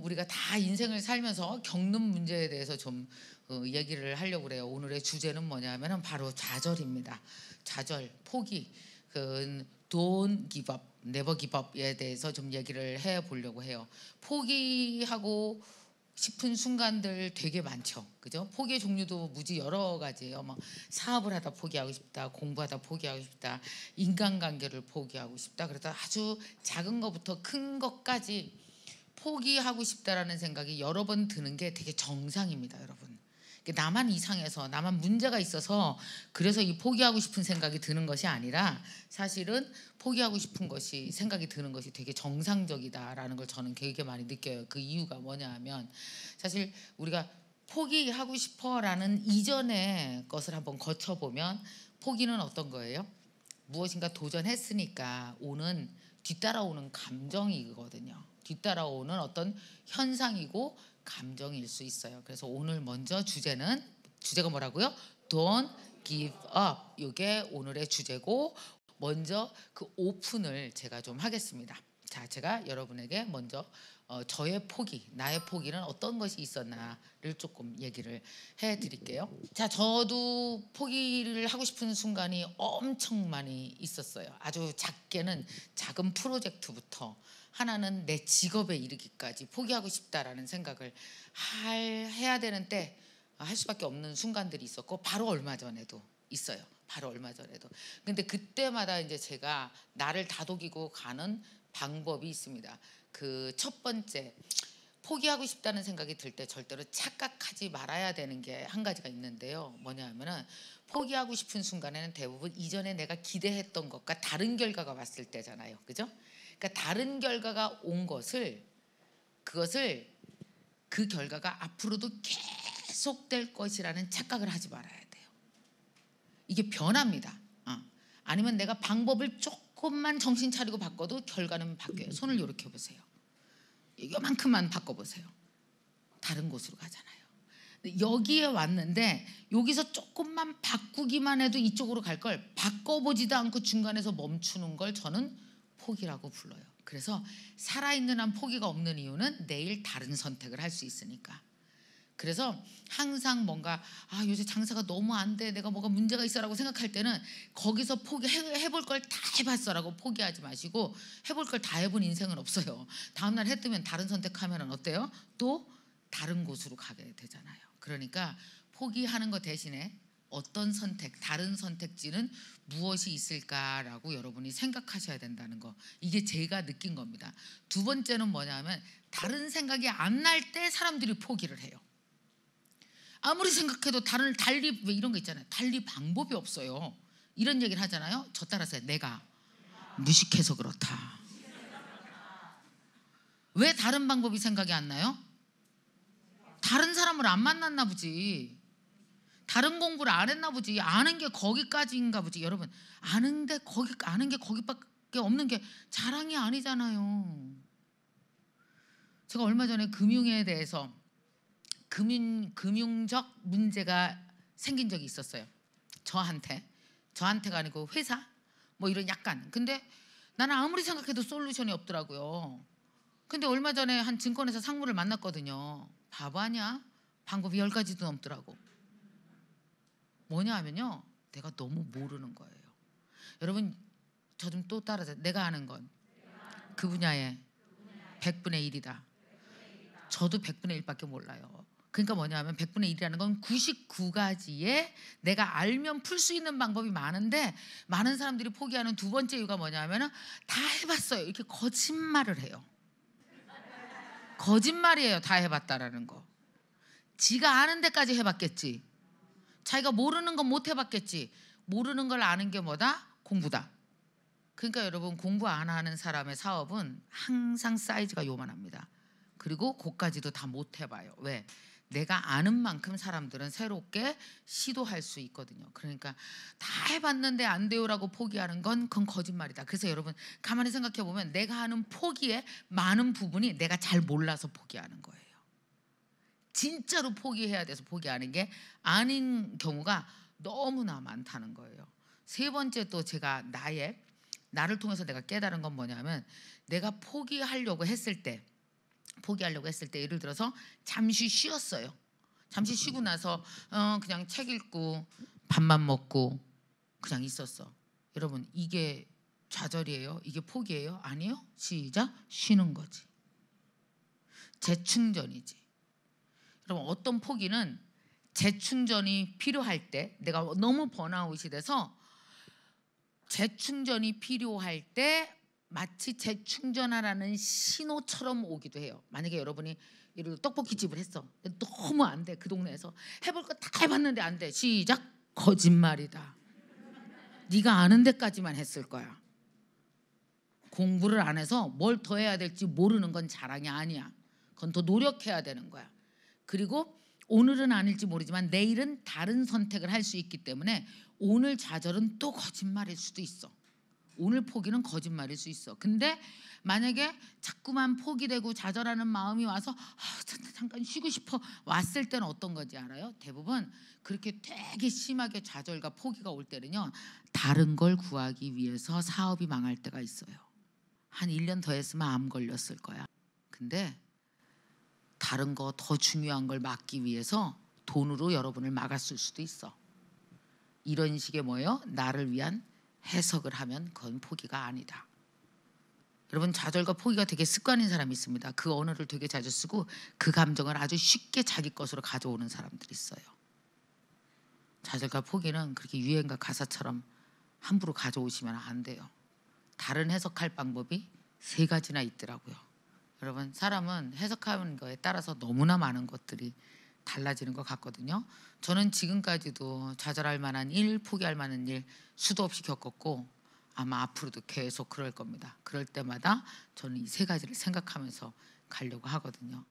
우리가 다 인생을 살면서 겪는 문제에 대해서 좀 얘기를 하려고 그래요. 오늘의 주제는 뭐냐면은 바로 좌절입니다. 좌절, 포기, don't give up, never give up에 대해서 좀 얘기를 해보려고 해요. 포기하고 싶은 순간들 되게 많죠. 그죠? 포기의 종류도 무지 여러 가지예요. 뭐 사업을 하다 포기하고 싶다, 공부하다 포기하고 싶다, 인간관계를 포기하고 싶다. 그래서 아주 작은 것부터 큰 것까지 포기하고 싶다라는 생각이 여러 번 드는 게 되게 정상입니다, 여러분. 나만 이상해서, 나만 문제가 있어서 그래서 이 포기하고 싶은 생각이 드는 것이 아니라 사실은 포기하고 싶은 것이 생각이 드는 것이 되게 정상적이다라는 걸 저는 되게 많이 느껴요. 그 이유가 뭐냐 하면 사실 우리가 포기하고 싶어라는 이전의 것을 한번 거쳐보면 포기는 어떤 거예요? 무엇인가 도전했으니까 뒤따라오는 감정이거든요. 뒤따라오는 어떤 현상이고 감정일 수 있어요. 그래서 오늘 먼저 주제가 뭐라고요? Don't give up. 이게 오늘의 주제고 먼저 그 오픈을 제가 좀 하겠습니다. 자, 제가 여러분에게 먼저 나의 포기는 어떤 것이 있었나를 조금 얘기를 해드릴게요. 자, 저도 포기를 하고 싶은 순간이 엄청 많이 있었어요. 아주 작은 프로젝트부터 하나는 내 직업에 이르기까지 포기하고 싶다라는 생각을 해야 되는 때 할 수밖에 없는 순간들이 있었고 바로 얼마 전에도 있어요. 근데 그때마다 이제 제가 나를 다독이고 가는 방법이 있습니다. 그 첫 번째, 포기하고 싶다는 생각이 들 때 절대로 착각하지 말아야 되는 게 한 가지가 있는데요. 뭐냐 하면은 포기하고 싶은 순간에는 대부분 이전에 내가 기대했던 것과 다른 결과가 왔을 때잖아요. 그죠? 그러니까 다른 결과가 온 그 결과가 앞으로도 계속될 것이라는 착각을 하지 말아야 돼요. 이게 변합니다. 아니면 내가 방법을 조금만 정신 차리고 바꿔도 결과는 바뀌어요. 손을 이렇게 해보세요. 이만큼만 바꿔보세요. 다른 곳으로 가잖아요. 여기에 왔는데 여기서 조금만 바꾸기만 해도 이쪽으로 갈 걸 바꿔보지도 않고 중간에서 멈추는 걸 저는 포기라고 불러요. 그래서 살아있는 한 포기가 없는 이유는 내일 다른 선택을 할 수 있으니까. 그래서 항상 뭔가 요새 장사가 너무 안 돼, 내가 뭐가 문제가 있어라고 생각할 때는 거기서 해볼 걸 다 해봤어라고 포기하지 마시고, 해볼 걸 다 해본 인생은 없어요. 다음날 해 뜨면 다른 선택하면 어때요? 또 다른 곳으로 가게 되잖아요. 그러니까 포기하는 것 대신에 다른 선택지는 무엇이 있을까라고 여러분이 생각하셔야 된다는 거. 이게 제가 느낀 겁니다. 두 번째는 뭐냐면 다른 생각이 안 날 때 사람들이 포기를 해요. 아무리 생각해도 달리 왜 이런 거 있잖아요. 달리 방법이 없어요. 이런 얘기를 하잖아요. 저 따라서 내가 무식해서 그렇다. 왜 다른 방법이 생각이 안 나요? 다른 사람을 안 만났나 보지. 다른 공부를 안 했나 보지. 아는 게 거기까지인가 보지. 여러분, 아는 게 거기밖에 없는 게 자랑이 아니잖아요. 제가 얼마 전에 금융에 대해서 금융적 문제가 생긴 적이 있었어요. 저한테가 아니고 회사 뭐 이런 약간. 근데 나는 아무리 생각해도 솔루션이 없더라고요. 근데 얼마 전에 한 증권회사 상무를 만났거든요. 바보 아니야? 방법이 10가지도 넘더라고. 뭐냐 하면요, 내가 너무 모르는 거예요. 여러분, 저 좀 또 따라서, 내가 아는 건 그 분야의 100분의 1이다. 저도 100분의 1밖에 몰라요. 그러니까 뭐냐 하면 100분의 1이라는 건 99가지의 내가 알면 풀 수 있는 방법이 많은데, 많은 사람들이 포기하는 두 번째 이유가 뭐냐 하면 다 해봤어요. 이렇게 거짓말을 해요. 거짓말이에요. 다 해봤다라는 거. 지가 아는 데까지 해봤겠지. 자기가 모르는 건 못 해봤겠지. 모르는 걸 아는 게 뭐다? 공부다. 그러니까 여러분, 공부 안 하는 사람의 사업은 항상 사이즈가 요만합니다. 그리고 그까지도 다 못 해봐요. 왜? 내가 아는 만큼 사람들은 새롭게 시도할 수 있거든요. 그러니까 다 해봤는데 안 돼요라고 포기하는 건 그건 거짓말이다. 그래서 여러분, 가만히 생각해 보면 내가 하는 포기의 많은 부분이 내가 잘 몰라서 포기하는 거예요. 진짜로 포기해야 돼서 포기하는 게 아닌 경우가 너무나 많다는 거예요. 세 번째, 또 제가 나를 통해서 내가 깨달은 건 뭐냐면, 내가 포기하려고 했을 때 포기하려고 했을 때 예를 들어서 잠시 쉬었어요. 잠시 쉬고 나서 그냥 책 읽고 밥만 먹고 그냥 있었어. 여러분 이게 좌절이에요? 이게 포기예요? 아니요. 시작. 쉬는 거지. 재충전이지. 여러분 어떤 포기는 재충전이 필요할 때, 내가 너무 번아웃이 돼서 재충전이 필요할 때 마치 재충전하라는 신호처럼 오기도 해요. 만약에 여러분이 예를 들어 떡볶이집을 했어. 너무 안 돼. 그 동네에서 해볼 거 다 해봤는데 안 돼. 시작. 거짓말이다. 네가 아는 데까지만 했을 거야. 공부를 안 해서 뭘 더 해야 될지 모르는 건 자랑이 아니야. 그건 더 노력해야 되는 거야. 그리고 오늘은 아닐지 모르지만 내일은 다른 선택을 할 수 있기 때문에 오늘 좌절은 또 거짓말일 수도 있어. 오늘 포기는 거짓말일 수 있어. 근데 만약에 자꾸만 포기되고 좌절하는 마음이 와서 잠깐 쉬고 싶어 왔을 때는 어떤 건지 알아요? 대부분 그렇게 되게 심하게 좌절과 포기가 올 때는요, 다른 걸 구하기 위해서 사업이 망할 때가 있어요. 한 1년 더 했으면 암 걸렸을 거야. 근데 다른 거 더 중요한 걸 막기 위해서 돈으로 여러분을 막았을 수도 있어. 이런 식의 뭐예요? 나를 위한 해석을 하면 그건 포기가 아니다. 여러분 좌절과 포기가 되게 습관인 사람이 있습니다. 그 언어를 되게 자주 쓰고 그 감정을 아주 쉽게 자기 것으로 가져오는 사람들이 있어요. 좌절과 포기는 그렇게 유행가 가사처럼 함부로 가져오시면 안 돼요. 다른 해석할 방법이 3가지나 있더라고요. 여러분 사람은 해석하는 거에 따라서 너무나 많은 것들이 달라지는 것 같거든요. 저는 지금까지도 좌절할 만한 일, 포기할 만한 일 수도 없이 겪었고 아마 앞으로도 계속 그럴 겁니다. 그럴 때마다 저는 이 3가지를 생각하면서 가려고 하거든요.